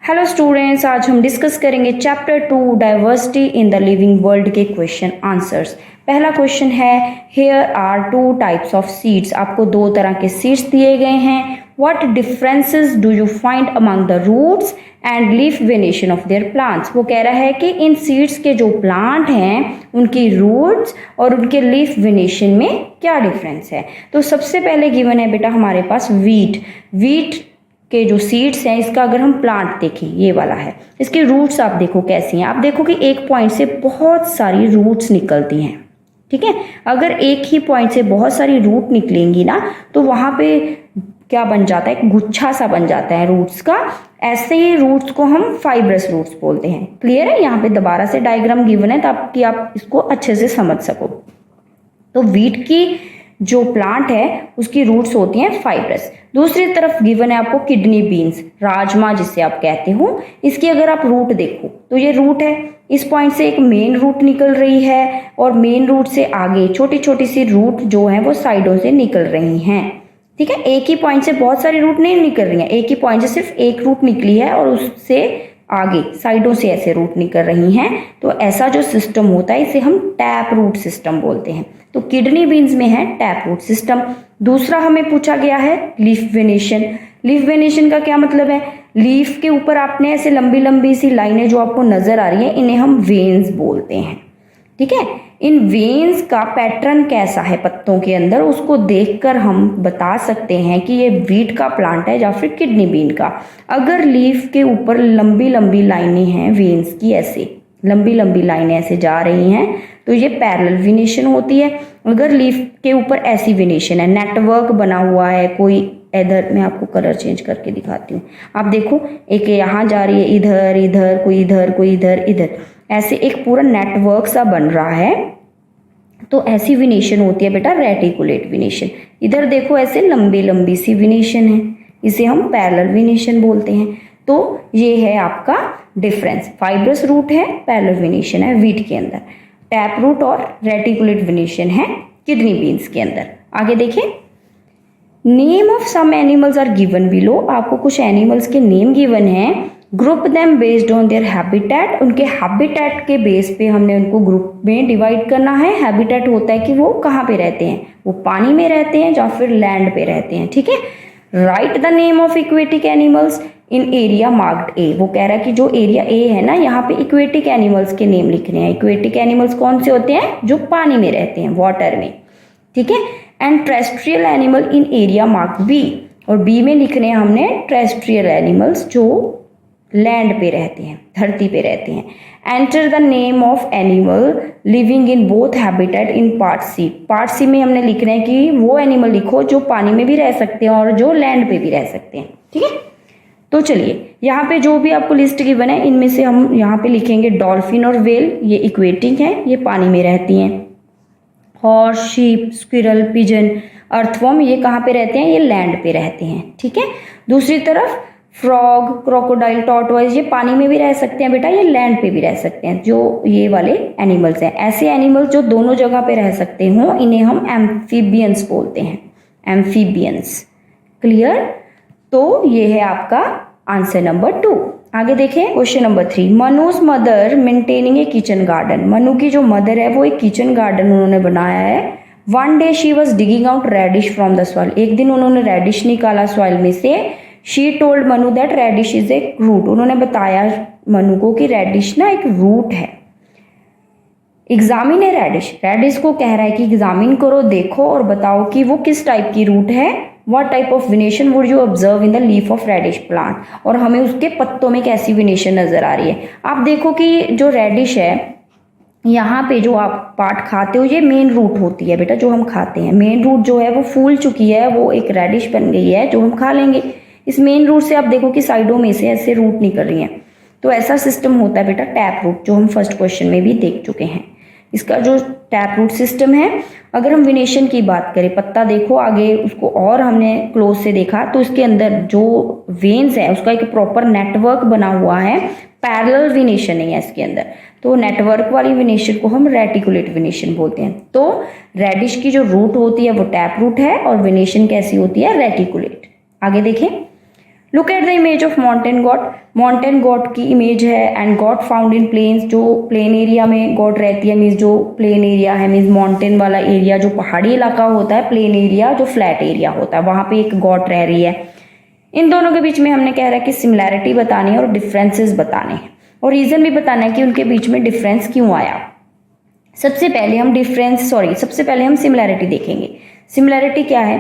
Hello students, आज हम discuss करेंगे chapter 2 diversity in the living world के क्वेश्चन आंसर्स। पहला क्वेश्चन है, here are two types of seeds. आपको दो तरह के सीड्स दिए गए हैं। What differences do you find among the roots and leaf venation of their plants. वो कह रहा है कि इन सीड्स के जो प्लांट हैं उनकी रूट्स और उनके लीफ वेनेशन में क्या डिफरेंस है। तो सबसे पहले गिवन है बेटा हमारे पास वीट के जो सीड्स हैं, इसका अगर हम प्लांट देखें, ये वाला है, इसकी रूट्स आप देखो कैसी हैं। आप देखो कि एक पॉइंट से बहुत सारी रूट्स निकलती हैं, ठीक है। अगर एक ही पॉइंट से बहुत सारी रूट निकलेंगी ना, तो वहाँ पे क्या बन जाता है, गुच्छा सा बन जाता है रूट्स का। ऐसे ही रूट्स को हम फाइब्रस रूट्स बोलते हैं। क्लियर है? यहाँ पे दोबारा से डायग्राम गिवन है ताकि आप इसको अच्छे से समझ सको। तो वीट की जो प्लांट है उसकी रूट्स होती हैं फाइब्रस। दूसरी तरफ गिवन है आपको किडनी बीन्स, राजमा जिसे आप कहते हो। इसकी अगर आप रूट देखो तो ये रूट है, इस पॉइंट से एक मेन रूट निकल रही है और मेन रूट से आगे छोटी छोटी सी रूट जो है वो साइडों से निकल रही हैं, ठीक है। एक ही पॉइंट से बहुत सारी रूट नहीं निकल रही हैं, एक ही पॉइंट से सिर्फ एक रूट निकली है और उससे आगे साइडों से ऐसे रूट निकल रही हैं। तो ऐसा जो सिस्टम होता है इसे हम टैप रूट सिस्टम बोलते हैं। तो किडनी बीन्स में है टैप रूट सिस्टम। दूसरा हमें पूछा गया है लीफ वेनेशन। लीफ वेनेशन का क्या मतलब है? लीफ के ऊपर आपने ऐसे लंबी लंबी सी लाइनें जो आपको नजर आ रही है, इन्हें हम वेन्स बोलते हैं, ठीक है। इन वेन्स का पैटर्न कैसा है पत्तों के अंदर, उसको देखकर हम बता सकते हैं कि ये वीट का प्लांट है या फिर किडनी बीन का। अगर लीफ के ऊपर लंबी लंबी लाइनें हैं वेन्स की, ऐसे लंबी लंबी लाइनें ऐसे जा रही हैं, तो ये पैरेलल वेनेशन होती है। अगर लीफ के ऊपर ऐसी वेनेशन है, नेटवर्क बना हुआ है कोई, इधर मैं आपको कलर चेंज करके दिखाती हूँ। आप देखो, एक यहाँ जा रही है, इधर इधर, कोई इधर, कोई इधर इधर, ऐसे एक पूरा नेटवर्क सा बन रहा है। तो ऐसी वेनेशन होती है बेटा रेटिकुलेट वेनेशन। इधर देखो ऐसे लंबी लंबी सी वेनेशन है, इसे हम पैरेलल वेनेशन बोलते हैं। तो ये है आपका डिफरेंस। फाइब्रस रूट है, पैरेलल वेनेशन है वीट के अंदर, टैप रूट और रेटिकुलेट वेनेशन है किडनी बीन्स के अंदर। आगे देखिए, name of some animals are given below. आपको कुछ एनिमल्स के नेम गिवन हैं। Group them based on their habitat. उनके हैबिटेट के बेस पे हमने उनको ग्रुप में डिवाइड करना है। हैबिटेट होता है कि वो कहाँ पे रहते हैं, वो पानी में रहते हैं या फिर लैंड पे रहते हैं, ठीक है। Write the name of aquatic animals in area marked A. वो कह रहा है कि जो एरिया ए है ना, यहाँ पे इक्वेटिक एनिमल्स के नेम लिखने हैं। इक्वेटिक एनिमल्स कौन से होते हैं? जो पानी में रहते हैं, वाटर में, ठीक है। And terrestrial animal in area marked B. और बी में लिखने हैं हमने टेरेस्ट्रियल एनिमल्स जो लैंड पे रहते हैं, धरती पे रहते हैं। Enter the name of animal living in both habitat in part C. Part C में हमने लिखना है कि वो एनिमल लिखो जो पानी में भी रह सकते हैं और जो लैंड पे भी रह सकते हैं, ठीक है। तो चलिए, यहाँ पे जो भी आपको लिस्ट गिवन है इनमें से हम यहाँ पे लिखेंगे डॉल्फिन और वेल, ये इक्वेटिक हैं, ये पानी में रहती हैं। Horse, sheep, squirrel, pigeon, earthworm, ये कहाँ पे रहते हैं? ये लैंड पे रहते हैं, ठीक है। दूसरी तरफ फ्रॉग, क्रोकोडाइल, टॉर्टोइज, ये पानी में भी रह सकते हैं बेटा, ये लैंड पे भी रह सकते हैं। जो ये वाले एनिमल्स हैं, ऐसे एनिमल्स जो दोनों जगह पे रह सकते हों, इन्हें हम एम्फीबियंस बोलते हैं, एम्फीबियंस। क्लियर? तो ये है आपका आंसर नंबर 2। आगे देखें क्वेश्चन नंबर 3। मनुज मदर मेंटेनिंग ए किचन गार्डन। मनु की जो मदर है वो एक किचन गार्डन उन्होंने बनाया है। One day she was digging out radish from the soil. एक दिन उन्होंने रेडिश निकाला सॉइल में से। She told Manu that radish is a root. उन्होंने बताया मनु को कि रेडिश ना एक रूट है। एग्जामिन ए रेडिश। रेडिश को कह रहा है कि एग्जामिन करो, देखो और बताओ कि वो किस टाइप की रूट है। What type of venation would you observe in the leaf of radish plant? और हमें उसके पत्तों में कैसी वेनेशन नजर आ रही है। आप देखो कि जो रेडिश है, यहाँ पे जो आप पार्ट खाते हो ये मेन रूट होती है बेटा, जो हम खाते हैं। मेन रूट जो है वो फूल चुकी है, वो एक रेडिश बन गई है जो हम खा लेंगे। इस मेन रूट से आप देखो कि साइडों में से ऐसे रूट निकल रही हैं। तो ऐसा सिस्टम होता है बेटा टैप रूट, जो हम फर्स्ट क्वेश्चन में भी देख चुके हैं। इसका जो टैप रूट सिस्टम है, अगर हम वेनेशन की बात करें, पत्ता देखो आगे, उसको और हमने क्लोज से देखा तो इसके अंदर जो वेन्स है उसका एक प्रॉपर नेटवर्क बना हुआ है। पैरेलल वेनेशन नहीं है इसके अंदर, तो नेटवर्क वाली वेनेशन को हम रेटिकुलेट वेनेशन बोलते हैं। तो रेडिश की जो रूट होती है वो टैप रूट है और वेनेशन कैसी होती है? रेटिकुलेट। आगे देखें, look at the image of mountain goat. Mountain goat की इमेज है and goat found in plains, जो प्लेन एरिया में गॉट रहती है, मीन्स जो प्लेन एरिया है, मीन्स माउंटेन वाला एरिया, जो पहाड़ी इलाका होता है, प्लेन एरिया जो फ्लैट एरिया होता है, वहाँ पे एक गॉट रह रही है। इन दोनों के बीच में हमने कह रहा है कि सिमिलैरिटी बतानी है और डिफरेंसेस बताने हैं और रीज़न भी बताना है कि उनके बीच में डिफरेंस क्यों आया। सबसे पहले हम सिमिलैरिटी देखेंगे। सिमिलैरिटी क्या है?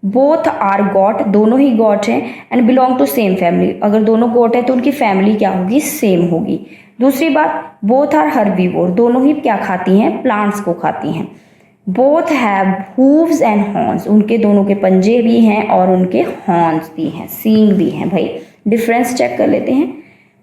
बोथ आर गॉट, दोनों ही गॉट हैं, and belong to same family. अगर दोनों गॉट है तो उनकी फैमिली क्या होगी? सेम होगी। दूसरी बात, बोथ आर हर्बीवोर, दोनों ही क्या खाती हैं? प्लांट्स को खाती हैं। Both have hooves and horns, उनके दोनों के पंजे भी हैं और उनके हॉर्न्स भी हैं, सींग भी हैं। भाई डिफरेंस चेक कर लेते हैं।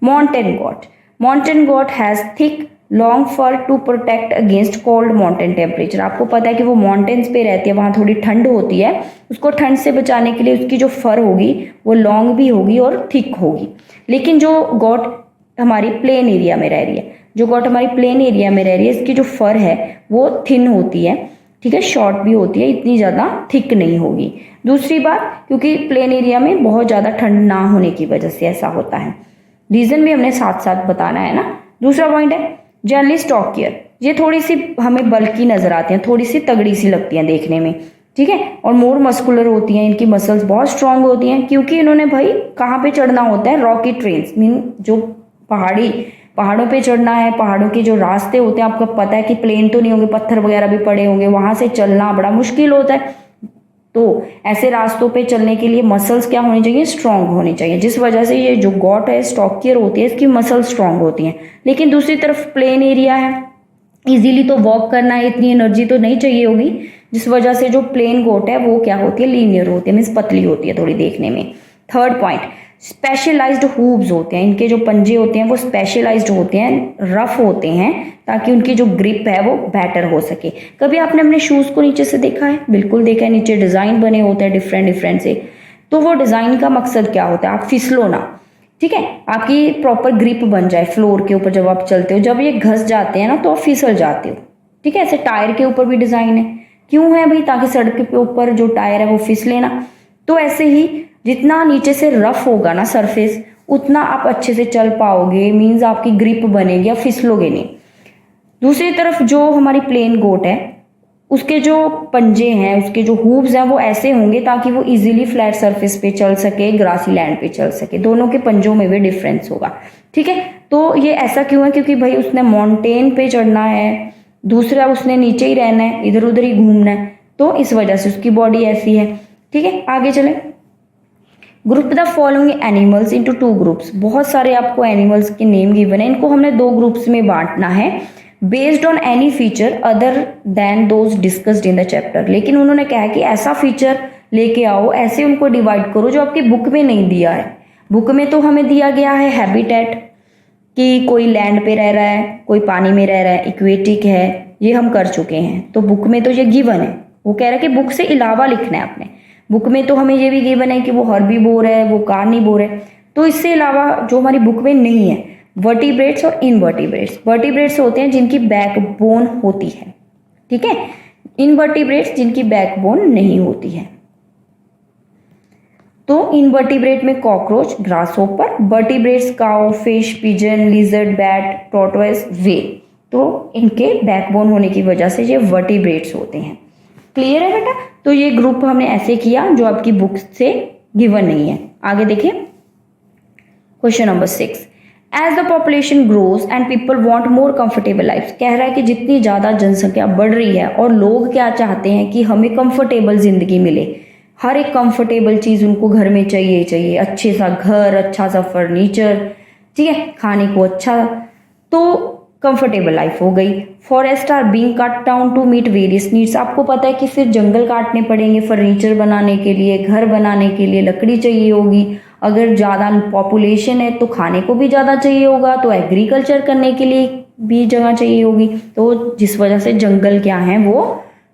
Mountain goat has thick long fur to protect against cold mountain temperature. आपको पता है कि वो माउंटेन्स पे रहती है, वहाँ थोड़ी ठंड होती है, उसको ठंड से बचाने के लिए उसकी जो फर होगी वो लॉन्ग भी होगी और थिक होगी। लेकिन जो गॉट हमारी प्लेन एरिया में रह रही है, इसकी जो फर है वो थिन होती है, ठीक है, शॉर्ट भी होती है, इतनी ज़्यादा थिक नहीं होगी। दूसरी बात, क्योंकि प्लेन एरिया में बहुत ज़्यादा ठंड ना होने की वजह से ऐसा होता है। रीज़न भी हमने साथ साथ बताना है ना। दूसरा पॉइंट है जनरली स्टॉकियर, ये थोड़ी सी हमें बल्की नजर आती हैं, थोड़ी सी तगड़ी सी लगती हैं देखने में, ठीक है, और मोर मस्कुलर होती हैं, इनकी मसल्स बहुत स्ट्रांग होती हैं, क्योंकि इन्होंने भाई कहाँ पे चढ़ना होता है? रॉकी ट्रेन्स, मीन जो पहाड़ों पे चढ़ना है, पहाड़ों के जो रास्ते होते हैं, आपको पता है कि प्लेन तो नहीं होंगे, पत्थर वगैरह भी पड़े होंगे, वहां से चलना बड़ा मुश्किल होता है। तो ऐसे रास्तों पे चलने के लिए मसल्स क्या होनी चाहिए? स्ट्रांग होनी चाहिए, जिस वजह से ये जो गॉट है, स्टॉकियर होती है, इसकी मसल्स स्ट्रांग होती हैं। लेकिन दूसरी तरफ प्लेन एरिया है, इजीली तो वॉक करना है, इतनी एनर्जी तो नहीं चाहिए होगी, जिस वजह से जो प्लेन गोट है वो क्या होती है? लीनियर होती है, मीन्स पतली होती है थोड़ी देखने में। थर्ड पॉइंट, स्पेशलाइज्ड हूव्स होते हैं, इनके जो पंजे होते हैं वो स्पेशलाइज्ड होते हैं, रफ होते हैं, ताकि उनकी जो ग्रिप है वो बेटर हो सके। कभी आपने अपने शूज़ को नीचे से देखा है? बिल्कुल देखा है, नीचे डिज़ाइन बने होते हैं डिफरेंट से। तो वो डिज़ाइन का मकसद क्या होता है? आप फिसलो ना, ठीक है, आपकी प्रॉपर ग्रिप बन जाए फ्लोर के ऊपर जब आप चलते हो। जब ये घस जाते हैं ना तो आप फिसल जाते हो, ठीक है। ऐसे टायर के ऊपर भी डिज़ाइन है, क्यों है भाई? ताकि सड़क के ऊपर जो टायर है वो फिसले ना। तो ऐसे ही जितना नीचे से रफ होगा ना सरफेस, उतना आप अच्छे से चल पाओगे, मीन्स आपकी ग्रिप बनेगी, आप फिसलोगे नहीं। दूसरी तरफ जो हमारी प्लेन गोट है, उसके जो पंजे हैं, उसके जो हूव्स हैं वो ऐसे होंगे ताकि वो इजीली फ्लैट सरफेस पे चल सके, ग्रासी लैंड पे चल सके। दोनों के पंजों में भी डिफरेंस होगा, ठीक है। तो ये ऐसा क्यों है? क्योंकि भाई उसने माउंटेन पे चढ़ना है, दूसरा उसने नीचे ही रहना है, इधर उधर ही घूमना है, तो इस वजह से उसकी बॉडी ऐसी है, ठीक है। आगे चले। Group the following animals into 2 groups. बहुत सारे आपको एनिमल्स के नेम गिवन है, इनको हमने 2 ग्रुप्स में बांटना है based on any feature other than those discussed in the chapter. लेकिन उन्होंने कहा है कि ऐसा फीचर लेके आओ, ऐसे उनको डिवाइड करो जो आपकी बुक में नहीं दिया है। बुक में तो हमें दिया गया है हैबिटेट, कि कोई लैंड पे रह रहा है, कोई पानी में रह रहा है, इक्वेटिक है, ये हम कर चुके हैं, तो बुक में तो ये गिवन है। वो कह रहा है कि बुक से अलावा लिखना है आपने। बुक में तो हमें ये भी गिवन है कि वो हर्बीवोर है, वो कार्निवोर है, तो इससे अलावा जो हमारी बुक में नहीं है, वर्टिब्रेट्स और इनवर्टिब्रेट्स। वर्टिब्रेट्स होते हैं जिनकी बैकबोन होती है, ठीक है, इनवर्टिब्रेट्स जिनकी बैकबोन नहीं होती है। तो इनवर्टिब्रेट में cockroach, grasshopper, vertebrates cow, fish, pigeon, lizard, bat, tortoise, whale. तो इनके बैकबोन होने की वजह से ये वर्टिब्रेट्स होते हैं। क्लियर है बेटा? तो ये ग्रुप हमने ऐसे किया जो आपकी बुक से गिवन नहीं है। आगे देखिए question number 6। As the population grows and people want more comfortable life. कह रहा है कि जितनी ज़्यादा जनसंख्या बढ़ रही है और लोग क्या चाहते हैं कि हमें कंफर्टेबल ज़िंदगी मिले, हर एक कंफर्टेबल चीज़ उनको घर में चाहिए, अच्छे सा घर, अच्छा सा फर्नीचर, ठीक है, खाने को अच्छा, तो कंफर्टेबल लाइफ हो गई। Forest are being cut down to meet various needs. आपको पता है कि फिर जंगल काटने पड़ेंगे फर्नीचर बनाने के लिए, घर बनाने के लिए लकड़ी चाहिए होगी। अगर ज़्यादा पॉपुलेशन है तो खाने को भी ज़्यादा चाहिए होगा, तो एग्रीकल्चर करने के लिए भी जगह चाहिए होगी, तो जिस वजह से जंगल क्या हैं वो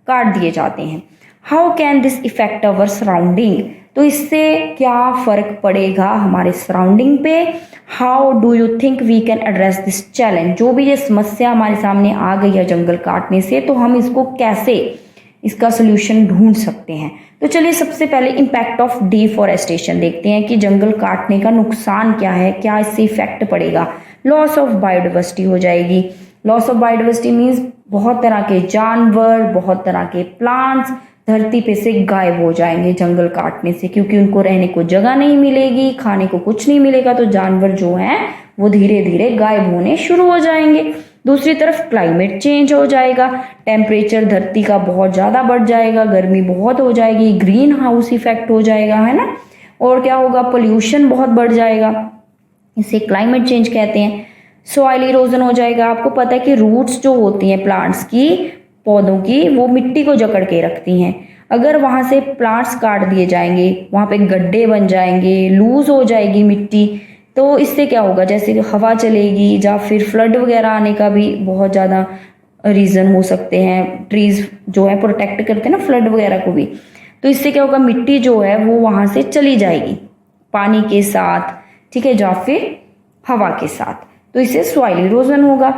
काट दिए जाते हैं। How can this effect our surrounding. तो इससे क्या फ़र्क पड़ेगा हमारे सराउंडिंग पे। How do you think we can address this challenge. जो भी ये समस्या हमारे सामने आ गई है जंगल काटने से, तो हम इसको कैसे इसका सोल्यूशन ढूंढ सकते हैं। तो चलिए सबसे पहले इम्पैक्ट ऑफ डिफॉरेस्टेशन देखते हैं कि जंगल काटने का नुकसान क्या है, क्या इससे इफेक्ट पड़ेगा। लॉस ऑफ बायोडाइवर्सिटी हो जाएगी। लॉस ऑफ बायोडाइवर्सिटी मीन्स बहुत तरह के जानवर, बहुत तरह के प्लांट्स धरती पे से गायब हो जाएंगे जंगल काटने से, क्योंकि उनको रहने को जगह नहीं मिलेगी, खाने को कुछ नहीं मिलेगा, तो जानवर जो हैं वो धीरे धीरे गायब होने शुरू हो जाएंगे। दूसरी तरफ क्लाइमेट चेंज हो जाएगा, टेम्परेचर धरती का बहुत ज़्यादा बढ़ जाएगा, गर्मी बहुत हो जाएगी, ग्रीन हाउस इफेक्ट हो जाएगा, है ना। और क्या होगा, पोल्यूशन बहुत बढ़ जाएगा, इसे क्लाइमेट चेंज कहते हैं। सॉइल इरोजन हो जाएगा। आपको पता है कि रूट्स जो होती हैं प्लांट्स की, पौधों की, वो मिट्टी को जकड़ के रखती हैं। अगर वहाँ से प्लांट्स काट दिए जाएंगे, वहाँ पे गड्ढे बन जाएंगे, लूज हो जाएगी मिट्टी, तो इससे क्या होगा, जैसे हवा चलेगी या फिर फ्लड वगैरह आने का भी बहुत ज़्यादा रीज़न हो सकते हैं। ट्रीज जो है प्रोटेक्ट करते हैं ना फ्लड वगैरह को भी, तो इससे क्या होगा, मिट्टी जो है वो वहाँ से चली जाएगी पानी के साथ, ठीक है, या फिर हवा के साथ, तो इससे सॉइल इरोजन होगा।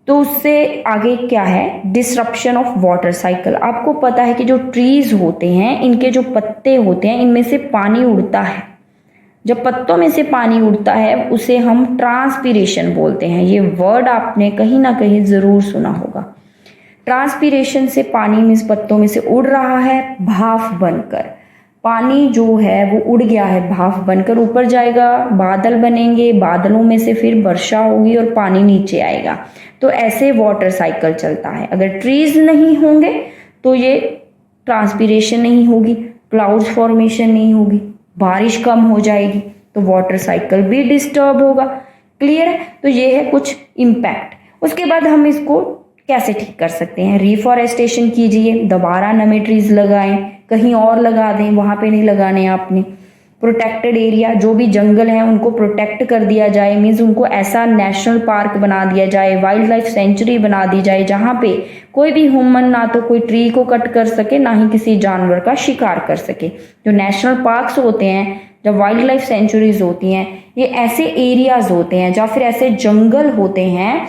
तो उससे आगे क्या है, डिसरप्शन ऑफ वाटर साइकिल। आपको पता है कि जो ट्रीज होते हैं, इनके जो पत्ते होते हैं, इनमें से पानी उड़ता है। जब पत्तों में से पानी उड़ता है उसे हम ट्रांसपीरेशन बोलते हैं। ये वर्ड आपने कहीं ना कहीं ज़रूर सुना होगा। ट्रांसपीरेशन से पानी में पत्तों में से उड़ रहा है भाप बनकर, पानी जो है वो उड़ गया है भाप बनकर, ऊपर जाएगा, बादल बनेंगे, बादलों में से फिर वर्षा होगी और पानी नीचे आएगा। तो ऐसे वाटर साइकिल चलता है। अगर ट्रीज नहीं होंगे तो ये ट्रांसपीरेशन नहीं होगी, क्लाउड्स फॉर्मेशन नहीं होगी, बारिश कम हो जाएगी, तो वाटर साइकिल भी डिस्टर्ब होगा। क्लियर है। तो ये है कुछ इम्पैक्ट। उसके बाद हम इसको कैसे ठीक कर सकते हैं, रिफॉरेस्टेशन कीजिए, दोबारा नए ट्रीज लगाएं, कहीं और लगा दें, वहाँ पे नहीं लगाने आपने। प्रोटेक्टेड एरिया, जो भी जंगल हैं उनको प्रोटेक्ट कर दिया जाए, मीन्स उनको ऐसा नेशनल पार्क बना दिया जाए, वाइल्ड लाइफ सेंचुरी बना दी जाए, जहाँ पे कोई भी ह्यूमन ना तो कोई ट्री को कट कर सके, ना ही किसी जानवर का शिकार कर सके। जो नेशनल पार्क्स होते हैं, जब वाइल्ड लाइफ सेंचुरीज होती हैं, ये ऐसे एरियाज होते हैं या फिर ऐसे जंगल होते हैं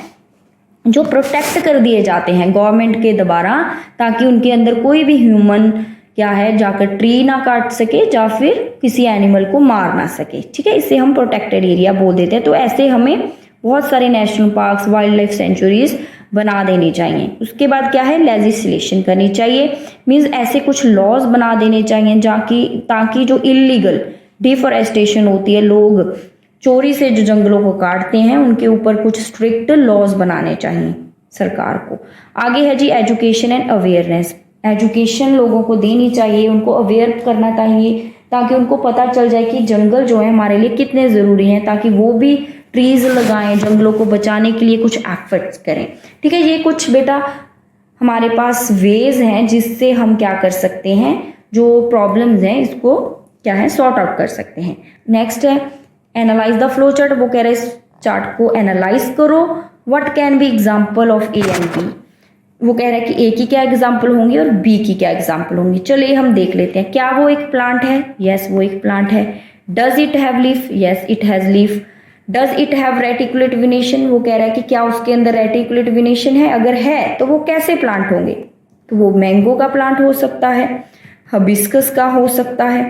जो प्रोटेक्ट कर दिए जाते हैं गवर्नमेंट के द्वारा, ताकि उनके अंदर कोई भी ह्यूमन क्या है जाकर ट्री ना काट सके या फिर किसी एनिमल को मार ना सके। ठीक है, इसे हम प्रोटेक्टेड एरिया बोल देते हैं। तो ऐसे हमें बहुत सारे national parks, wild life sanctuaries बना देनी चाहिए। उसके बाद क्या है, लेजिस्लेशन करनी चाहिए, मीन्स ऐसे कुछ लॉज बना देने चाहिए ताकि जो इलीगल डिफॉरेस्टेशन होती है, लोग चोरी से जो जंगलों को काटते हैं, उनके ऊपर कुछ स्ट्रिक्ट लॉज बनाने चाहिए सरकार को। आगे है जी एजुकेशन एंड अवेयरनेस। एजुकेशन लोगों को देनी चाहिए, उनको अवेयर करना चाहिए, ताकि उनको पता चल जाए कि जंगल जो है हमारे लिए कितने ज़रूरी हैं, ताकि वो भी ट्रीज लगाएं, जंगलों को बचाने के लिए कुछ एफर्ट्स करें। ठीक है, ये कुछ बेटा हमारे पास वेज हैं जिससे हम क्या कर सकते हैं, जो प्रॉब्लम्स हैं इसको क्या है सॉर्ट आउट कर सकते हैं। नेक्स्ट है एनालाइज द फ्लो चार्ट। वो कह रहे हैं इस चार्ट को एनालाइज करो, what can be example of A and B. वो कह रहा है कि ए की क्या एग्जाम्पल होंगी और बी की क्या एग्जाम्पल होंगी। चलिए हम देख लेते हैं। क्या वो एक प्लांट है? यस, वो एक प्लांट है। Does it have leaf? Yes, it has leaf. Does it have reticulate venation? वो कह रहा है कि क्या उसके अंदर रेटिकुलेट वेनेशन है? अगर है तो वो कैसे प्लांट होंगे? तो वो मैंगो का प्लांट हो सकता है, हबिस्कस का हो सकता है,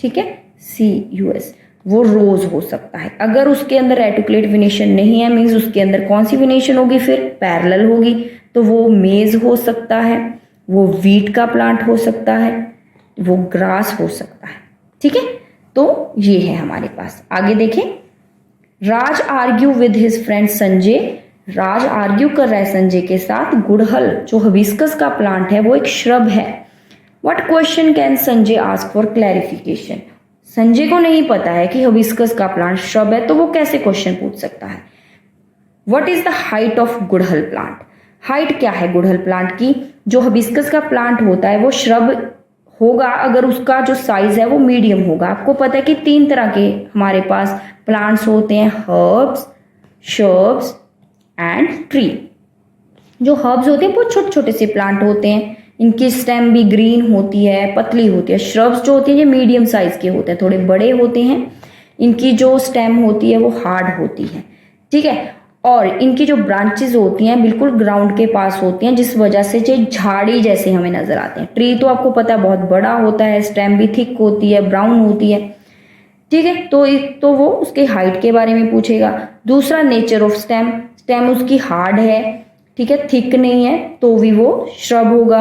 ठीक है, CUS, वो रोज हो सकता है। अगर उसके अंदर रेटिकुलेट वेनेशन नहीं है, मीन्स उसके अंदर कौन सी वेनेशन होगी, फिर पैरेलल होगी, तो वो मेज हो सकता है, वो वीट का प्लांट हो सकता है, वो ग्रास हो सकता है। ठीक है, तो ये है हमारे पास। आगे देखें, Raj argue with his friend Sanjay. Raj argue कर रहा है संजय के साथ, गुड़हल जो हबिस्कस का प्लांट है वो एक श्रब है। What question can Sanjay ask for clarification? Sanjay को नहीं पता है कि हबिस्कस का प्लांट श्रब है, तो वो कैसे क्वेश्चन पूछ सकता है? What is the height of गुड़हल प्लांट? हाइट क्या है गुड़हल प्लांट की? जो हबिस्कस का प्लांट होता है वो श्रब होगा अगर उसका जो साइज है वो मीडियम होगा। आपको पता है कि 3 तरह के हमारे पास प्लांट्स होते हैं, हर्ब्स, शर्ब्स एंड ट्री। जो हर्ब्स होते हैं वो छोटे छोटे से प्लांट होते हैं, इनकी स्टेम भी ग्रीन होती है, पतली होती है। श्रब्स जो होती है ये मीडियम साइज के होते हैं, थोड़े बड़े होते हैं, इनकी जो स्टेम होती है वो हार्ड होती है। ठीक है, और इनकी जो ब्रांचेस होती हैं बिल्कुल ग्राउंड के पास होती हैं, जिस वजह से ये झाड़ी जैसे हमें नजर आते हैं। ट्री तो आपको पता है बहुत बड़ा होता है, स्टेम भी थिक होती है, ब्राउन होती है, ठीक है। तो वो उसके हाइट के बारे में पूछेगा। दूसरा नेचर ऑफ स्टेम, स्टेम उसकी हार्ड है, ठीक है, थिक नहीं है, तो भी वो श्रब होगा।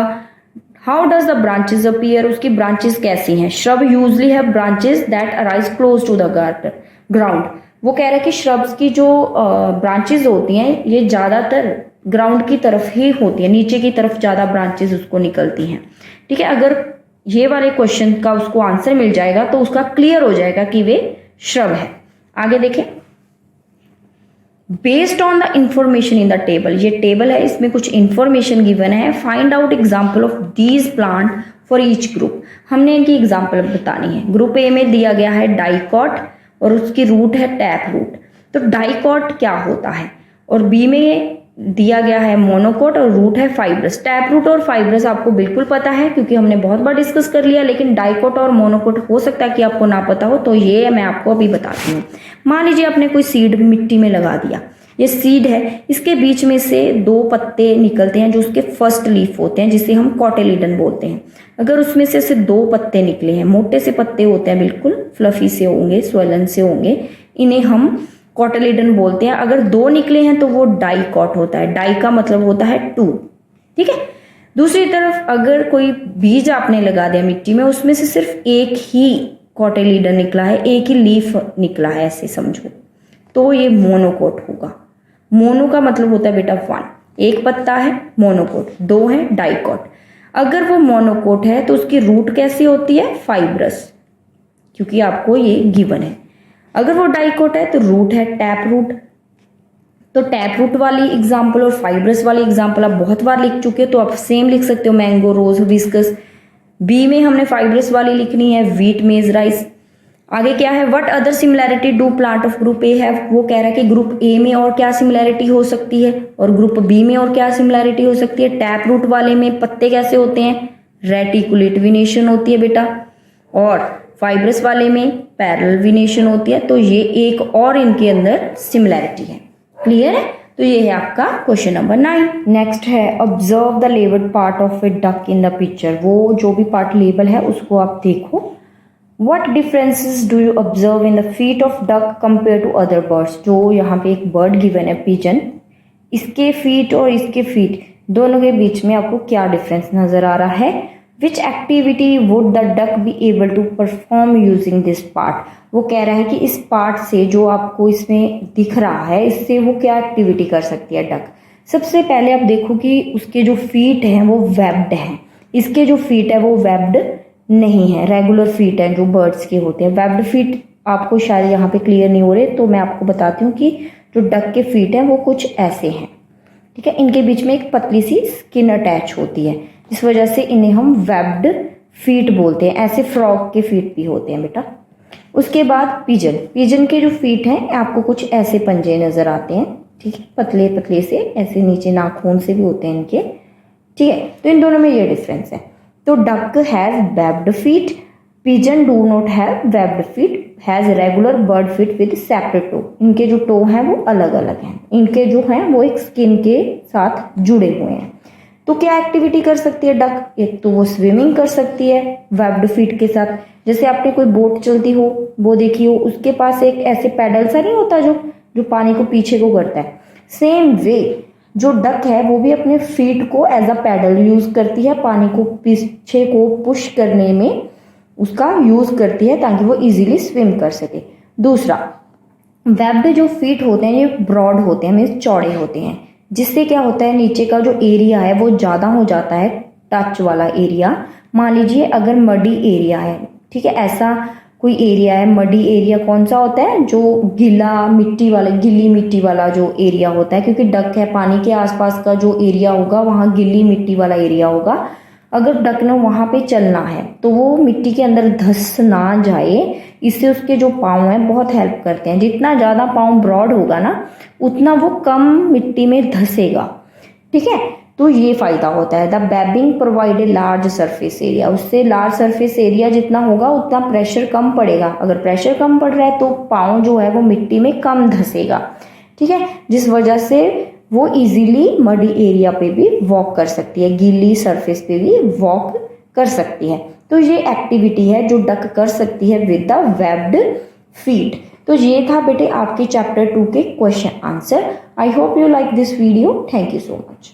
How does the branches appear, उसकी ब्रांचेस कैसी हैं। Shrub usually have branches that arise close to the ground. वो कह रहे हैं कि श्रब्स की जो ब्रांचेस होती हैं ये ज़्यादातर ग्राउंड की तरफ ही होती है, नीचे की तरफ ज़्यादा ब्रांचेस उसको निकलती हैं, ठीक है। अगर ये वाले क्वेश्चन का उसको आंसर मिल जाएगा तो उसका क्लियर हो जाएगा कि वे श्रब है। आगे देखें, based on the information in the table, ये टेबल है, इसमें कुछ इंफॉर्मेशन गिवन है। Find out example of these plant for each group, हमने इनकी एग्जाम्पल बतानी है। ग्रुप ए में दिया गया है डाइकॉट और उसकी रूट है टैप रूट, तो डाइकॉट क्या होता है। और बी में दिया गया है मोनोकोट और रूट है फाइब्रस। टैप रूट और फाइब्रस आपको बिल्कुल पता है क्योंकि हमने बहुत बार डिस्कस कर लिया, लेकिन डाइकोट और मोनोकोट हो सकता है कि आपको ना पता हो, तो ये मैं आपको अभी बताती हूँ। मान लीजिए आपने कोई सीड मिट्टी में लगा दिया, ये सीड है, इसके बीच में से 2 पत्ते निकलते हैं जो उसके फर्स्ट लीफ होते हैं, जिसे हम कॉटेलिडन बोलते हैं। अगर उसमें से 2 पत्ते निकले हैं, मोटे से पत्ते होते हैं, बिल्कुल फ्लफी से होंगे, स्वेलन से होंगे, इन्हें हम कॉटेलिडन बोलते हैं। अगर 2 निकले हैं तो वो डाइकॉट होता है। डाई का मतलब होता है 2, ठीक है। दूसरी तरफ अगर कोई बीज आपने लगा दिया मिट्टी में, उसमें से सिर्फ एक ही कॉटेलिडन निकला है, एक ही लीफ निकला है, ऐसे समझो, तो ये मोनोकोट होगा। मोनो का मतलब होता है बेटा 1, एक पत्ता है, मोनोकोट। 2 है डाइकॉट। अगर वो मोनोकोट है तो उसकी रूट कैसी होती है, फाइब्रस, क्योंकि आपको ये गिवन है। अगर वो डाइकोट है तो रूट है टैप रूट। तो टैप रूट वाली एग्जाम्पल और फाइब्रस वाली एग्जाम्पल आप बहुत बार लिख चुके हो, तो आप सेम लिख सकते हो, मैंगो, रोज, हिबिस्कस। बी में हमने फाइब्रस वाली लिखनी है, व्हीट, मेज, राइस। आगे क्या है, what other similarity do plant of group A have, वो कह रहा है कि ग्रुप ए में और क्या सिमिलैरिटी हो सकती है और ग्रुप बी में और क्या सिमिलैरिटी हो सकती है। टैप रूट वाले में पत्ते कैसे होते हैं, रेटिकुलेट विनेशन होती है बेटा, और फाइब्रस वाले में पैरेलल विनेशन होती है। तो ये एक और इनके अंदर सिमिलैरिटी है। क्लियर है, तो ये है आपका क्वेश्चन नंबर 9। नेक्स्ट है, observe the labelled part of a duck in the picture, वो जो भी पार्ट लेबल है उसको आप देखो। What differences do you observe in the feet of duck compare to other birds, जो यहाँ पे एक बर्ड गिवन है पिजन, इसके फीट और इसके फीट दोनों के बीच में आपको क्या डिफरेंस नजर आ रहा है। Which activity would the duck be able to perform using this part, वो कह रहा है कि इस पार्ट से जो आपको इसमें दिख रहा है, इससे वो क्या एक्टिविटी कर सकती है डक। सबसे पहले आप देखो कि उसके जो फीट हैं वो वेब्ड हैं, इसके जो फीट है वो वेब्ड नहीं है, रेगुलर फीट है जो बर्ड्स के होते हैं। वेब्ड फीट आपको शायद यहाँ पे क्लियर नहीं हो रहे, तो मैं आपको बताती हूँ कि जो डक के फीट हैं वो कुछ ऐसे हैं, ठीक है। इनके बीच में एक पतली सी स्किन अटैच होती है, इस वजह से इन्हें हम वेब्ड फीट बोलते हैं। ऐसे फ्रॉग के फीट भी होते हैं बेटा। उसके बाद पिजन, पिजन के जो फीट हैं आपको कुछ ऐसे पंजे नजर आते हैं, ठीक है, पतले पतले से, ऐसे नीचे नाखून से भी होते हैं इनके, ठीक है। तो इन दोनों में ये डिफरेंस है। तो duck has webbed feet, pigeon do not have webbed feet, has regular bird feet with separate toe, इनके जो टो हैं वो अलग अलग हैं, इनके जो हैं वो एक स्किन के साथ जुड़े हुए हैं। तो क्या एक्टिविटी कर सकती है डक, एक तो वो स्विमिंग कर सकती है वेब्ड फीट के साथ, जैसे आपने कोई बोट चलती हो वो देखी हो, उसके पास एक ऐसे पैडल सा नहीं होता जो पानी को पीछे को करता है, सेम वे जो डक है वो भी अपने फीट को एज अ पैडल यूज करती है, पानी को पीछे को पुश करने में उसका यूज करती है ताकि वो इजीली स्विम कर सके। दूसरा, वेब्ड जो फीट होते हैं ये ब्रॉड होते हैं, मीन्स चौड़े होते हैं, जिससे क्या होता है नीचे का जो एरिया है वो ज़्यादा हो जाता है, टच वाला एरिया। मान लीजिए अगर मडी एरिया है, ठीक है, ऐसा कोई एरिया है, मडी एरिया कौन सा होता है, जो गीला मिट्टी वाला, गीली मिट्टी वाला जो एरिया होता है, क्योंकि डक है पानी के आसपास का जो एरिया होगा वहाँ गीली मिट्टी वाला एरिया होगा। अगर डक ने वहाँ पे चलना है तो वो मिट्टी के अंदर धंस ना जाए, इससे उसके जो पाँव हैं बहुत हेल्प करते हैं। जितना ज़्यादा पाँव ब्रॉड होगा ना उतना वो कम मिट्टी में धंसेगा, ठीक है। तो ये फायदा होता है। The webbing provide a large surface area, उससे लार्ज सरफेस एरिया जितना होगा उतना प्रेशर कम पड़ेगा। अगर प्रेशर कम पड़ रहा है तो पाँव जो है वो मिट्टी में कम धंसेगा। ठीक है, जिस वजह से वो इजीली मडी एरिया पे भी वॉक कर सकती है, गीली सरफेस पे भी वॉक कर सकती है। तो ये एक्टिविटी है जो डक कर सकती है विद द वेब्ड फीट। तो ये था बेटे आपके चैप्टर 2 के question answer. I hope you like this video. Thank you so much.